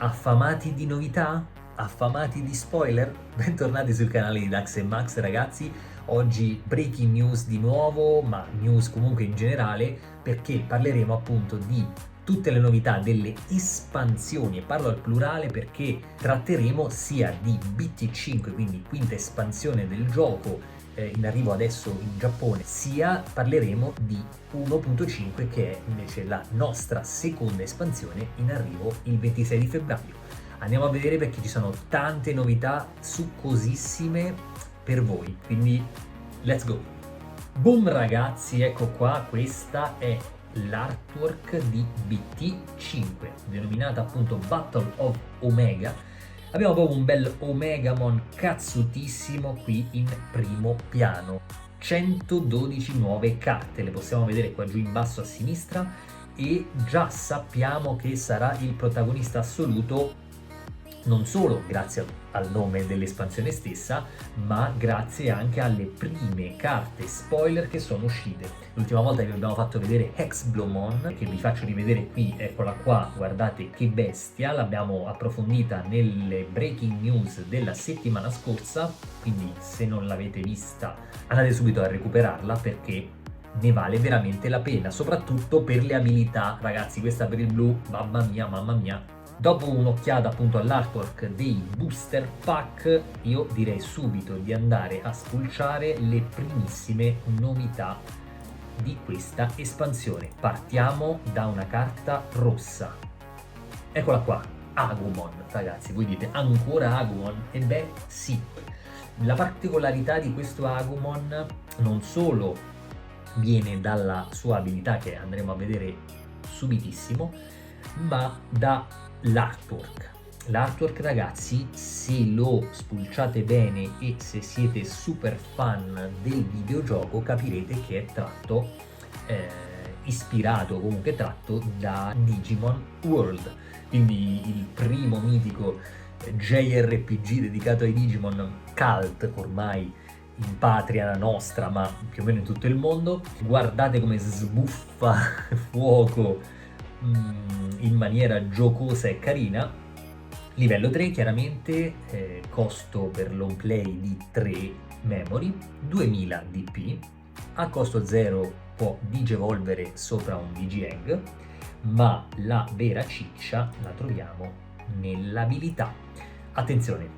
Affamati di novità? Affamati di spoiler? Bentornati sul canale di Dax e Max ragazzi, oggi breaking news di nuovo, ma news comunque in generale, perché parleremo appunto di tutte le novità delle espansioni, e parlo al plurale perché tratteremo sia di BT5, quindi quinta espansione del gioco, in arrivo adesso in Giappone, sia parleremo di 1.5 che è invece la nostra seconda espansione in arrivo il 26 di febbraio. Andiamo a vedere perché ci sono tante novità succosissime per voi, quindi let's go! Boom ragazzi, ecco qua, questa è l'artwork di BT5, denominata appunto Battle of Omega. Abbiamo proprio un bel Omegamon cazzutissimo qui in primo piano. 112 nuove carte, le possiamo vedere qua giù in basso a sinistra, e già sappiamo che sarà il protagonista assoluto non solo grazie al nome dell'espansione stessa, ma grazie anche alle prime carte spoiler che sono uscite. L'ultima volta vi abbiamo fatto vedere Hexblomon, che vi faccio rivedere qui, eccola qua, guardate che bestia, l'abbiamo approfondita nelle breaking news della settimana scorsa, quindi se non l'avete vista andate subito a recuperarla perché ne vale veramente la pena, soprattutto per le abilità, ragazzi. Questa per il blu, mamma mia, mamma mia. Dopo un'occhiata appunto all'artwork dei booster pack, io direi subito di andare a spulciare le primissime novità di questa espansione. Partiamo da una carta rossa. Eccola qua, Agumon, ragazzi. Voi dite ancora Agumon? E beh, sì. La particolarità di questo Agumon non solo viene dalla sua abilità che andremo a vedere subitissimo, ma dall'artwork. L'artwork ragazzi, se lo spulciate bene e se siete super fan del videogioco, capirete che è tratto, ispirato, comunque tratto da Digimon World, quindi il primo mitico JRPG dedicato ai Digimon, cult ormai in patria nostra, ma più o meno in tutto il mondo. Guardate come sbuffa fuoco in maniera giocosa e carina. Livello 3 chiaramente, costo per l'on play di 3 memory, 2000 DP, a costo 0 può digevolvere sopra un Digi-Egg, ma la vera ciccia la troviamo nell'abilità. Attenzione,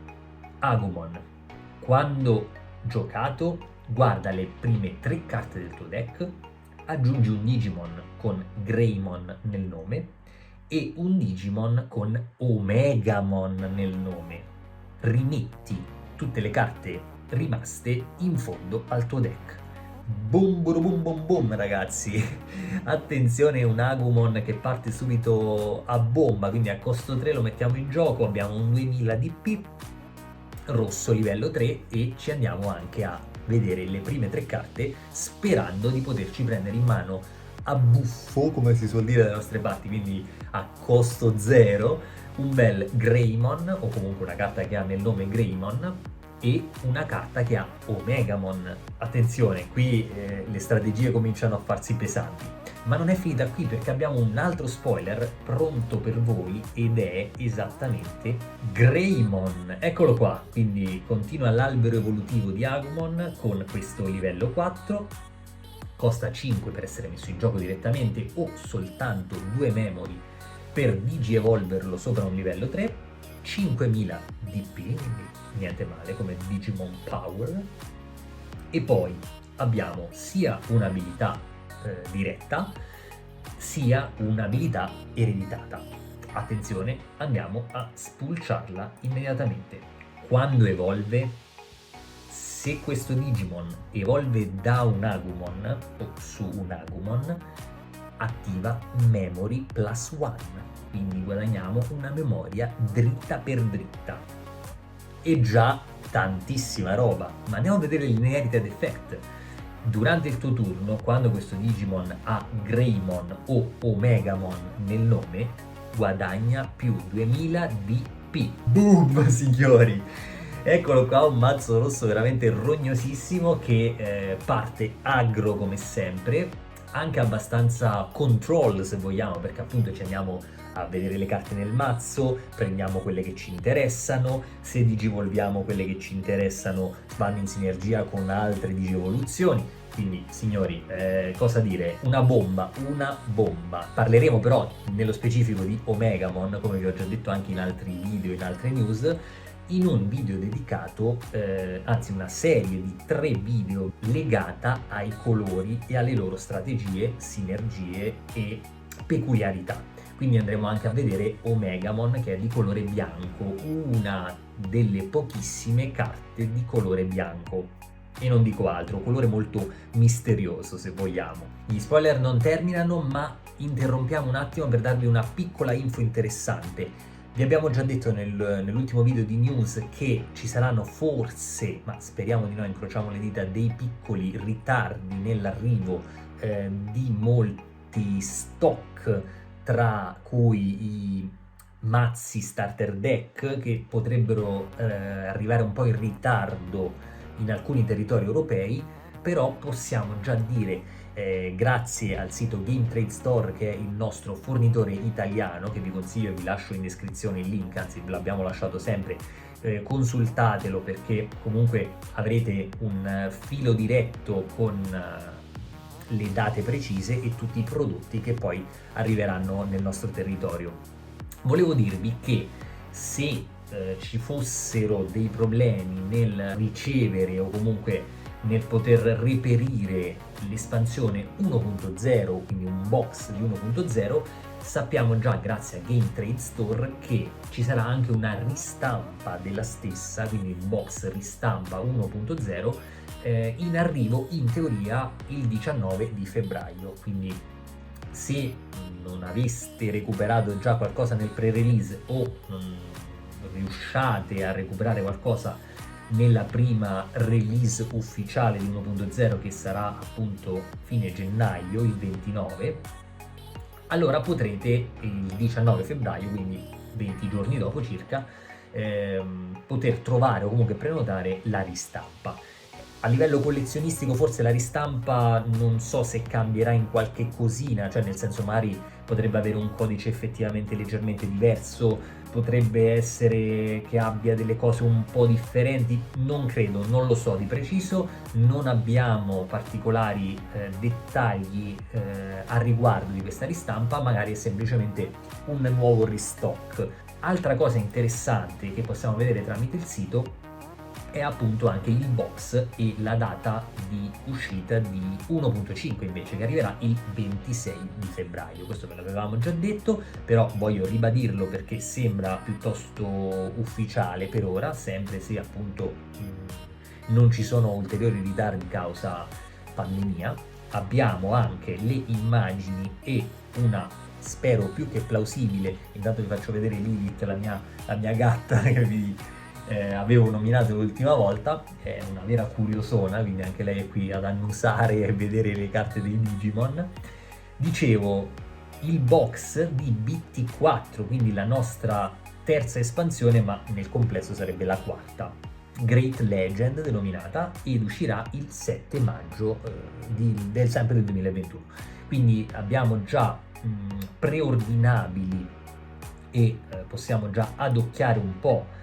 Agumon, quando giocato, guarda le prime 3 carte del tuo deck, aggiungi un Digimon con Greymon nel nome e un Digimon con Omegamon nel nome. Rimetti tutte le carte rimaste in fondo al tuo deck. Boom boom boom boom boom ragazzi. Attenzione, un Agumon che parte subito a bomba, quindi a costo 3 lo mettiamo in gioco, abbiamo un 2000 DP, rosso livello 3, e ci andiamo anche a vedere le prime 3 carte sperando di poterci prendere in mano a buffo, come si suol dire dalle nostre parti, quindi a costo 0, un bel Greymon, o comunque una carta che ha nel nome Greymon, e una carta che ha Omegamon. Attenzione, qui le strategie cominciano a farsi pesanti. Ma non è finita qui, perché abbiamo un altro spoiler pronto per voi ed è esattamente Greymon. Eccolo qua, quindi continua l'albero evolutivo di Agumon con questo livello 4, costa 5 per essere messo in gioco direttamente o soltanto 2 memory per digi-evolverlo sopra un livello 3, 5000 DP, quindi niente male come Digimon Power, e poi abbiamo sia un'abilità diretta sia un'abilità ereditata. Attenzione, andiamo a spulciarla immediatamente. Quando evolve, se questo Digimon evolve da un Agumon o su un Agumon, attiva Memory plus 1, quindi guadagniamo una memoria dritta per dritta. E già tantissima roba, ma andiamo a vedere l'inherited effect. Durante il tuo turno, quando questo Digimon ha Greymon o Omegamon nel nome, guadagna più 2000 DP. Boom, signori! Eccolo qua, un mazzo rosso veramente rognosissimo che parte aggro come sempre, anche abbastanza control, se vogliamo, perché appunto ci andiamo a vedere le carte nel mazzo, prendiamo quelle che ci interessano, se digivolviamo quelle che ci interessano vanno in sinergia con altre digivoluzioni. Quindi signori, cosa dire? Una bomba, una bomba. Parleremo però nello specifico di Omegamon, come vi ho già detto anche in altri video, in altre news, in un video dedicato, anzi una serie di 3 video legata ai colori e alle loro strategie, sinergie e peculiarità. Quindi andremo anche a vedere Omegamon, che è di colore bianco, una delle pochissime carte di colore bianco. E non dico altro, colore molto misterioso se vogliamo. Gli spoiler non terminano, ma interrompiamo un attimo per darvi una piccola info interessante. Vi abbiamo già detto nell'ultimo video di news che ci saranno forse, ma speriamo di no, incrociamo le dita, dei piccoli ritardi nell'arrivo di molti stock, tra cui i mazzi starter deck che potrebbero arrivare un po' in ritardo in alcuni territori europei, però possiamo già dire, grazie al sito Game Trade Store, che è il nostro fornitore italiano, che vi consiglio e vi lascio in descrizione il link, anzi ve l'abbiamo lasciato sempre, consultatelo perché comunque avrete un filo diretto con le date precise e tutti i prodotti che poi arriveranno nel nostro territorio. Volevo dirvi che se ci fossero dei problemi nel ricevere o comunque nel poter reperire l'espansione 1.0, quindi un box di 1.0, sappiamo già grazie a Game Trade Store che ci sarà anche una ristampa della stessa, quindi il box ristampa 1.0 in arrivo in teoria il 19 di febbraio, quindi se non aveste recuperato già qualcosa nel pre-release o non riusciate a recuperare qualcosa nella prima release ufficiale di 1.0, che sarà appunto fine gennaio, il 29, allora potrete il 19 febbraio, quindi 20 giorni dopo circa, poter trovare o comunque prenotare la ristampa. A livello collezionistico forse la ristampa non so se cambierà in qualche cosina, cioè nel senso magari potrebbe avere un codice effettivamente leggermente diverso, potrebbe essere che abbia delle cose un po' differenti, non credo, non lo so di preciso, non abbiamo particolari dettagli a riguardo di questa ristampa, magari è semplicemente un nuovo restock. Altra cosa interessante che possiamo vedere tramite il sito è appunto anche il box e la data di uscita di 1.5 invece, che arriverà il 26 di febbraio. Questo ve l'avevamo già detto, però voglio ribadirlo perché sembra piuttosto ufficiale per ora, sempre se appunto non ci sono ulteriori ritardi causa pandemia. Abbiamo anche le immagini e una, spero più che plausibile, intanto vi faccio vedere Lilith, la mia gatta che vi avevo nominato l'ultima volta, è una vera curiosona, quindi anche lei è qui ad annusare e vedere le carte dei Digimon. Dicevo, il box di BT4, quindi la nostra terza espansione, ma nel complesso sarebbe la quarta, Great Legend denominata, ed uscirà il 7 maggio sempre del 2021. Quindi abbiamo già preordinabili e possiamo già adocchiare un po'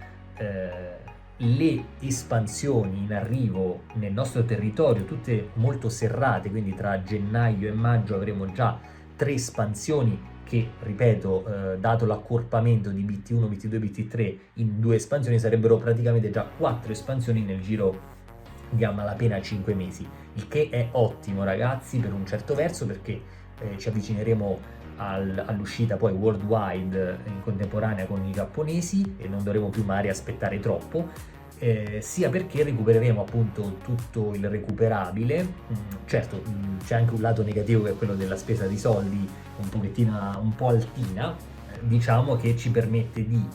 le espansioni in arrivo nel nostro territorio, tutte molto serrate, quindi tra gennaio e maggio avremo già 3 espansioni che, ripeto, dato l'accorpamento di BT1, BT2, BT3 in 2 espansioni, sarebbero praticamente già 4 espansioni nel giro di a malapena 5 mesi, il che è ottimo ragazzi per un certo verso, perché ci avvicineremo all'uscita poi worldwide in contemporanea con i giapponesi e non dovremo più magari aspettare troppo, sia perché recupereremo appunto tutto il recuperabile. Certo, c'è anche un lato negativo che è quello della spesa di soldi un po' altina, diciamo, che ci permette di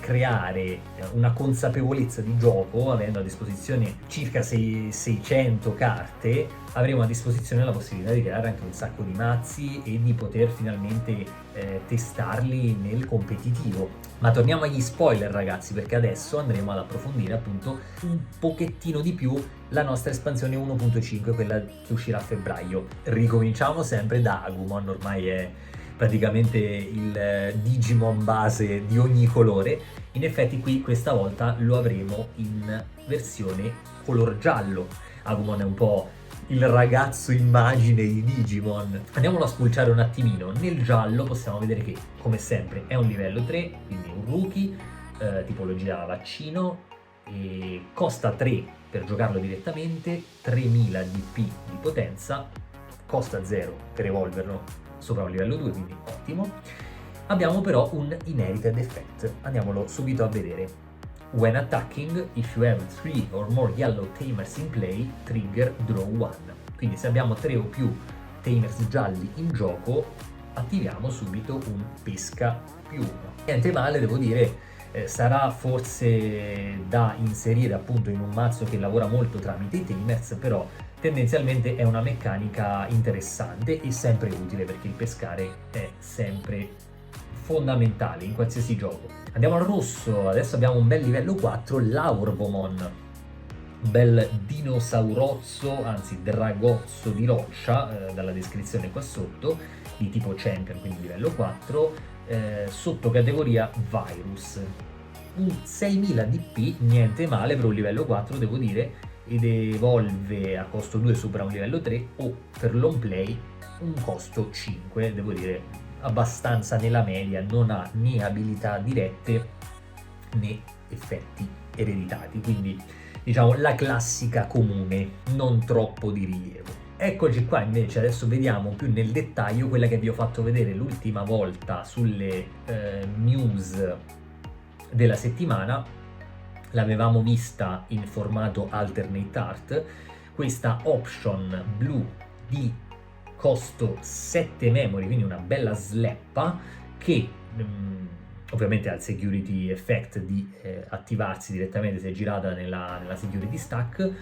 creare una consapevolezza di gioco, avendo a disposizione circa 600 carte, avremo a disposizione la possibilità di creare anche un sacco di mazzi e di poter finalmente testarli nel competitivo. Ma torniamo agli spoiler, ragazzi, perché adesso andremo ad approfondire appunto un pochettino di più la nostra espansione 1.5, quella che uscirà a febbraio. Ricominciamo sempre da Agumon, ormai è praticamente il Digimon base di ogni colore. In effetti qui questa volta lo avremo in versione color giallo. Agumon è un po' il ragazzo immagine di Digimon. Andiamolo a spulciare un attimino. Nel giallo possiamo vedere che, come sempre, è un livello 3, quindi un rookie, tipologia vaccino, e costa 3 per giocarlo direttamente, 3000 DP di potenza, costa 0 per evolverlo sopra un livello 2, quindi ottimo. Abbiamo però un inherited effect, andiamolo subito a vedere. When attacking, if you have 3 or more yellow tamers in play, trigger draw 1. Quindi se abbiamo 3 o più tamers gialli in gioco, attiviamo subito un pesca più 1. Niente male, devo dire, sarà forse da inserire appunto in un mazzo che lavora molto tramite i tamers, però tendenzialmente è una meccanica interessante e sempre utile, perché il pescare è sempre fondamentale in qualsiasi gioco. Andiamo al rosso, adesso abbiamo un bel livello 4, l'Aurvomon, un bel dinosaurozzo, anzi dragozzo di roccia, dalla descrizione qua sotto, di tipo Champion, quindi livello 4, sotto categoria Virus. Un 6000 DP, niente male per un livello 4, devo dire, ed evolve a costo 2 sopra un livello 3, o per l'on play un costo 5, devo dire abbastanza nella media, non ha né abilità dirette né effetti ereditati, quindi diciamo la classica comune, non troppo di rilievo. Eccoci qua invece, adesso vediamo più nel dettaglio quella che vi ho fatto vedere l'ultima volta sulle news della settimana. L'avevamo vista in formato alternate art, questa option blu di costo 7 memory, quindi una bella sleppa che ovviamente ha il security effect di attivarsi direttamente se girata nella security stack.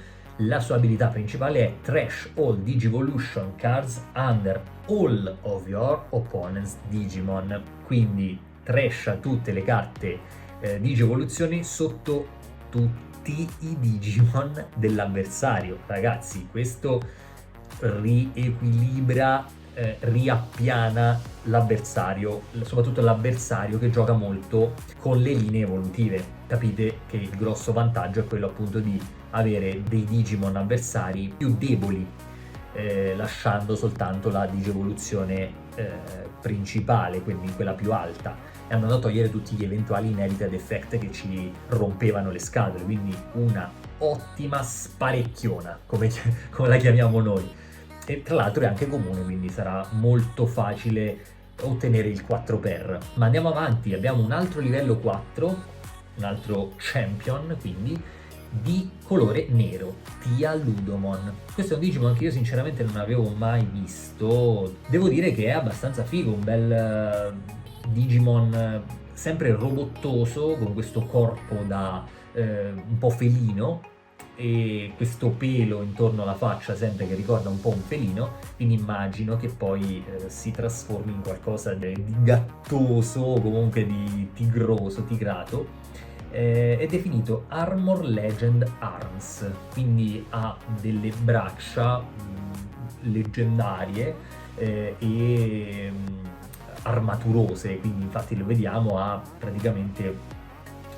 La sua abilità principale è Trash all Digivolution cards under all of your opponent's Digimon, quindi trasha tutte le carte Digivoluzioni sotto tutti i Digimon dell'avversario. Ragazzi, questo riequilibra, riappiana l'avversario, soprattutto l'avversario che gioca molto con le linee evolutive. Capite che il grosso vantaggio è quello appunto di avere dei Digimon avversari più deboli, lasciando soltanto la Digievoluzione principale, quindi quella più alta, e andando a togliere tutti gli eventuali inherited effect che ci rompevano le scatole, quindi una ottima sparecchiona, come la chiamiamo noi. E tra l'altro è anche comune, quindi sarà molto facile ottenere il 4x. Ma andiamo avanti, abbiamo un altro livello 4, un altro champion, quindi di colore nero, Tialudomon. Questo è un Digimon che io sinceramente non avevo mai visto. Devo dire che è abbastanza figo, un bel Digimon sempre robottoso, con questo corpo da un po' felino e questo pelo intorno alla faccia sempre che ricorda un po' un felino, quindi immagino che poi si trasformi in qualcosa di gattoso o comunque di tigroso, tigrato. È definito Armor Legend Arms, quindi ha delle braccia leggendarie e armaturose, quindi infatti lo vediamo, ha praticamente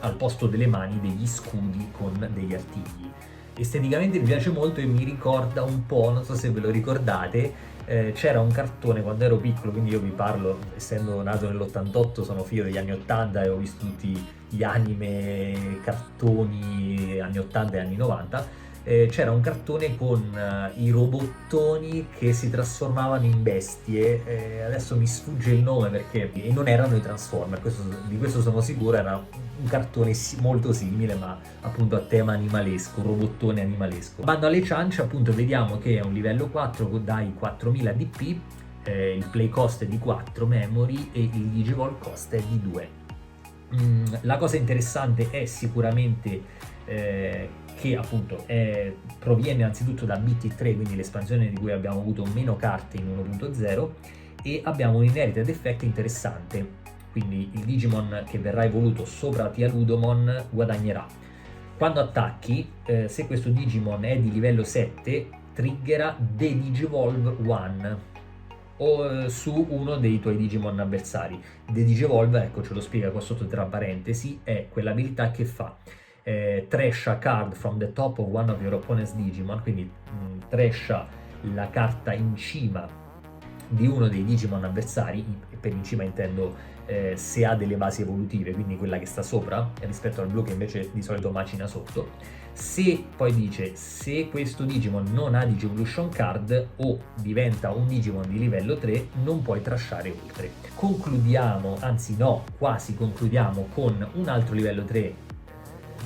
al posto delle mani degli scudi con degli artigli. Esteticamente mi piace molto e mi ricorda un po', non so se ve lo ricordate, c'era un cartone quando ero piccolo, quindi io vi parlo, essendo nato nell'88, sono figlio degli anni 80 e ho visto tutti gli anime, cartoni anni 80 e anni 90. C'era un cartone con i robottoni che si trasformavano in bestie, adesso mi sfugge il nome perché e non erano i Transformer, di questo sono sicuro, era un cartone molto simile ma appunto a tema animalesco, robottone animalesco. Bando alle ciance, appunto vediamo che è un livello 4 dai 4000 DP, il play cost è di 4 memory e il Digivol cost è di 2. La cosa interessante è sicuramente che appunto proviene anzitutto da BT3, quindi l'espansione di cui abbiamo avuto meno carte in 1.0, e abbiamo un inherited effect interessante, quindi il Digimon che verrà evoluto sopra Tialudamon guadagnerà. Quando attacchi, se questo Digimon è di livello 7, triggera The Digivolve 1 o su uno dei tuoi Digimon avversari. The Digivolve, ecco, ce lo spiega qua sotto tra parentesi, è quell'abilità che fa trash a card from the top of one of your opponent's Digimon, quindi trasha la carta in cima di uno dei Digimon avversari, e per in cima intendo se ha delle basi evolutive, quindi quella che sta sopra rispetto al blu che invece di solito macina sotto. Se poi dice, se questo Digimon non ha Digivolution card o diventa un Digimon di livello 3, non puoi trashare oltre. Concludiamo, anzi no, quasi concludiamo con un altro livello 3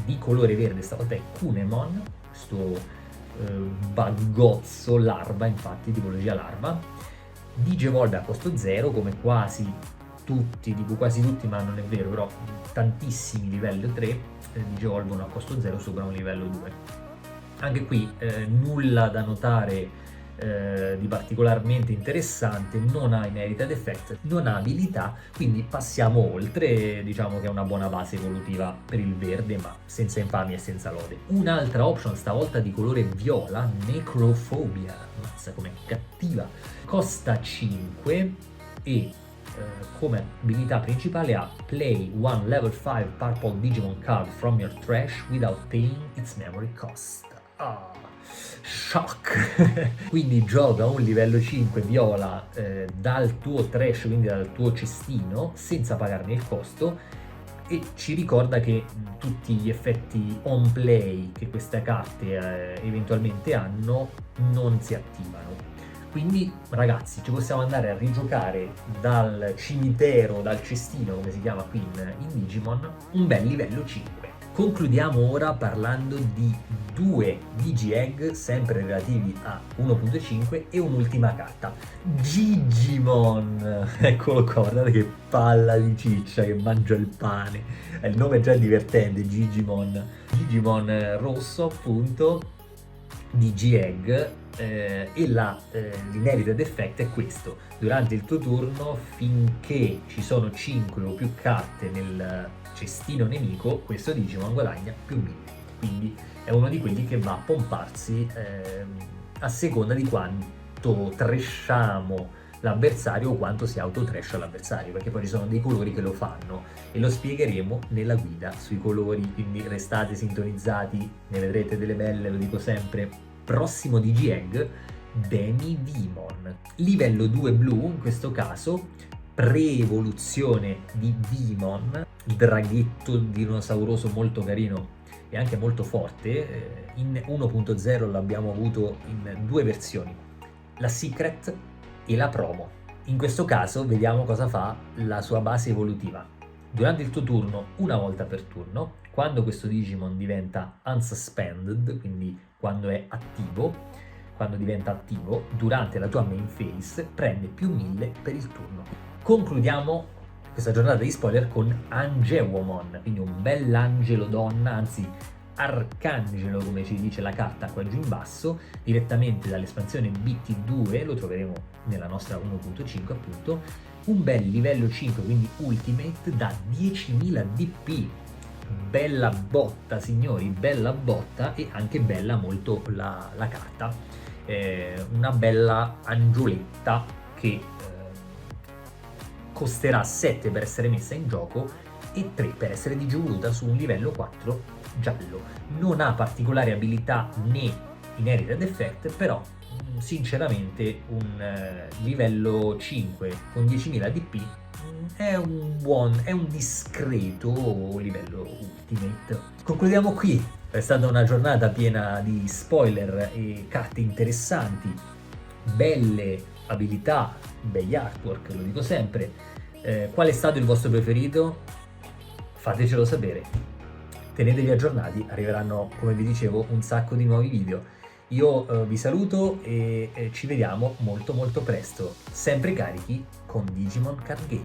di colore verde, stavolta è Kunemon, questo baggozzo larva, infatti tipologia larva. Digivolve a costo 0, come quasi tutti, dico quasi tutti ma non è vero, però tantissimi livello 3 Digivolvono a costo 0 sopra un livello 2. Anche qui nulla da notare di particolarmente interessante, non ha inherited effect, non ha abilità, quindi passiamo oltre, diciamo che è una buona base evolutiva per il verde, ma senza infamia e senza lode. Un'altra option, stavolta di colore viola, Necrophobia, mazza com'è cattiva, costa 5 e come abilità principale ha Play one level 5 purple Digimon card from your trash without paying its memory cost. Shock! Quindi gioca un livello 5 viola dal tuo trash, quindi dal tuo cestino, senza pagarne il costo, e ci ricorda che tutti gli effetti on play che queste carte eventualmente hanno non si attivano. Quindi ragazzi, ci possiamo andare a rigiocare dal cimitero, dal cestino, come si chiama qui in Digimon, un bel livello 5. Concludiamo ora parlando di due Digi-Egg, sempre relativi a 1.5, e un'ultima carta. Gigimon! Eccolo qua, guardate che palla di ciccia che mangia il pane. Il nome è già divertente, Gigimon. Gigimon rosso, appunto, Digi-Egg. E l'inherited effect è questo: durante il tuo turno, finché ci sono 5 o più carte nel cestino nemico, questo Digimon guadagna più 1000, quindi è uno di quelli che va a pomparsi a seconda di quanto trashiamo l'avversario o quanto si autotrasha l'avversario, perché poi ci sono dei colori che lo fanno e lo spiegheremo nella guida sui colori, quindi restate sintonizzati, ne vedrete delle belle, lo dico sempre. Prossimo Digi-Egg, Demidemon, livello 2 blu in questo caso, pre-evoluzione di Demon, draghetto dinosauroso molto carino e anche molto forte. In 1.0 l'abbiamo avuto in due versioni, la Secret e la Promo. In questo caso vediamo cosa fa la sua base evolutiva. Durante il tuo turno, una volta per turno, quando questo Digimon diventa unsuspended, quindi quando è attivo, quando diventa attivo, durante la tua main phase, prende più 1000 per il turno. Concludiamo questa giornata di spoiler con Angewomon, quindi un bell'angelo donna, anzi arcangelo come ci dice la carta qua giù in basso, direttamente dall'espansione BT2, lo troveremo nella nostra 1.5 appunto, un bel livello 5, quindi ultimate da 10.000 DP. Bella botta signori, bella botta, e anche bella molto la carta, una bella angioletta che costerà 7 per essere messa in gioco e 3 per essere digivoluta su un livello 4 giallo. Non ha particolari abilità né inherited effect, però sinceramente un livello 5 con 10.000 DP è un discreto livello ultimate. Concludiamo qui, è stata una giornata piena di spoiler e carte interessanti, belle abilità, begli artwork, lo dico sempre. Qual è stato il vostro preferito? Fatecelo sapere. Tenetevi aggiornati, arriveranno, come vi dicevo, un sacco di nuovi video. Io vi saluto e ci vediamo molto molto presto, sempre carichi con Digimon Card Game.